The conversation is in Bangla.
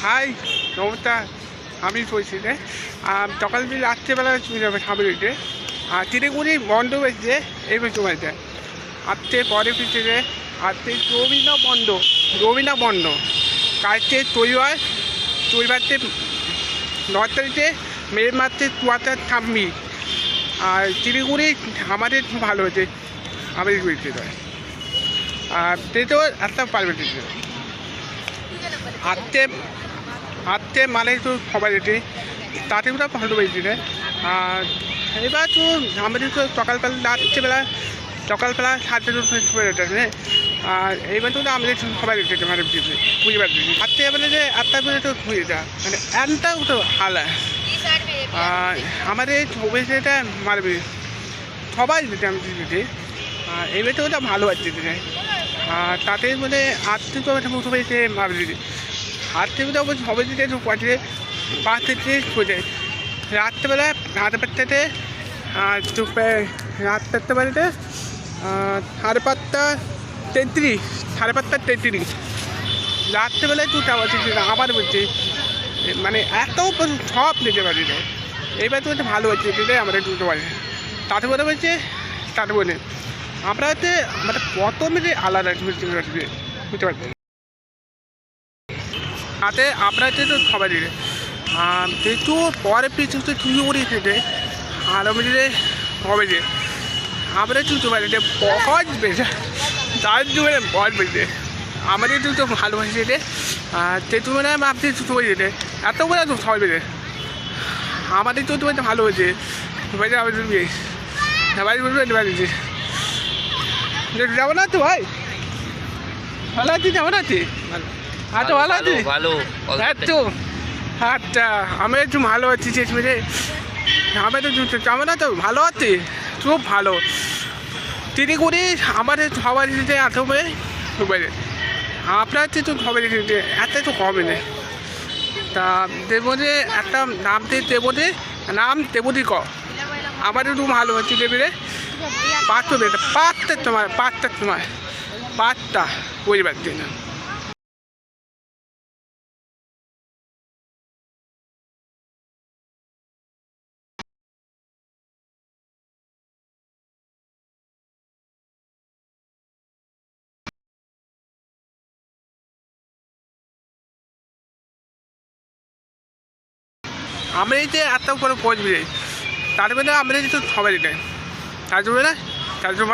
হাই নমস্কার, আমি বলছি যে সকাল দিন রাত্রেবেলা চলে যাবে সামনে আর চিড়িগুড়ি বন্ধ হয়েছে এই সময়তে আজকে পরে পিছিয়ে আজকে রবিনা বন্ধ কালকে তৈবারতে 9 তারিখে মেয়ের মাত্রে কুয়াশা থামবি আর চিড়িগুড়ি আমাদের খুব ভালো হয়েছে আমাদের গুড়িতে আর তেতেও একটা পারবে আজকে মানে তো সবাই যেতে তাতে ওটা ভালো পেয়েছি রে। আর এবার তো আমাদের তো সকালবেলা 7:30 যেতে আর এইবার তো আমাদের সবাই যেতে মানে বুঝতে পারছি আজকে এবারে যে 8টা বেজে তো ঘুরে যা মানে এনটাও তো হালা আর আমাদের অভিষেকটা মারবে সবাই যেতে আমি যেতে আর এবার তো ওটা ভালো আছে যেতে আর তাতে মানে আজকে তো একটা মতো হয়েছে মারবে হাত থেকে তো সবাই দিতে পথে 5 থেকে সোজা রাত্রেবেলা 5:30 আর রাত 4টা বাড়িতে 5:33 রাত্রেবেলায় 2টা বাজে আবার বলছে মানে এত সব নিতে পারি না এইবার তো ভালো হচ্ছে দিতে আমাদের 2টো বাজে তাতে বলে বলছে তাতে বলে আমরা হচ্ছে আমাদের প্রথমে যে আলাদা বুঝতে পারছি তাতে আমরা হচ্ছে তো সবাই দিলে যেহেতু পরে পিছু তো চুরি করি খেতে আর আমি দিলে হবে যে আমরা চুতো পারি বহুত বেশি তার জন্য বহুত বেশি আমাদের তো ভালোবাসি রে আর তেতু মানে ভাবছি চুতো পারি রে এত করে তো সবাই বেড়ে আমাদের তো তোমার ভালো হয়েছে সবাই আমি তুমি সবাই বলবে পারিছি যাবো না তো ভাই ভালো আছি যাবো না তুই আচ্ছা ভালো আছি ভালো তো আচ্ছা আমি একটু ভালো আছি চেষ্টা আমি তো যাবো না তো ভালো আছি খুব ভালো তিনি করি আমাদের সবাই দিতে আসবে আপনার হচ্ছে তো সবাই দিতে এত তো কমে নেই তা দেবো যে একটা নাম দেবো যে নাম দেবদি ক আমাদের একটু ভালো হচ্ছে দেবে রে 5টার বুঝতে পারছি না আমরা এই যে এত করে পৌঁছবে তার মানে আমরা যেহেতু সবাই দিতে তার জন্য না তার জন্য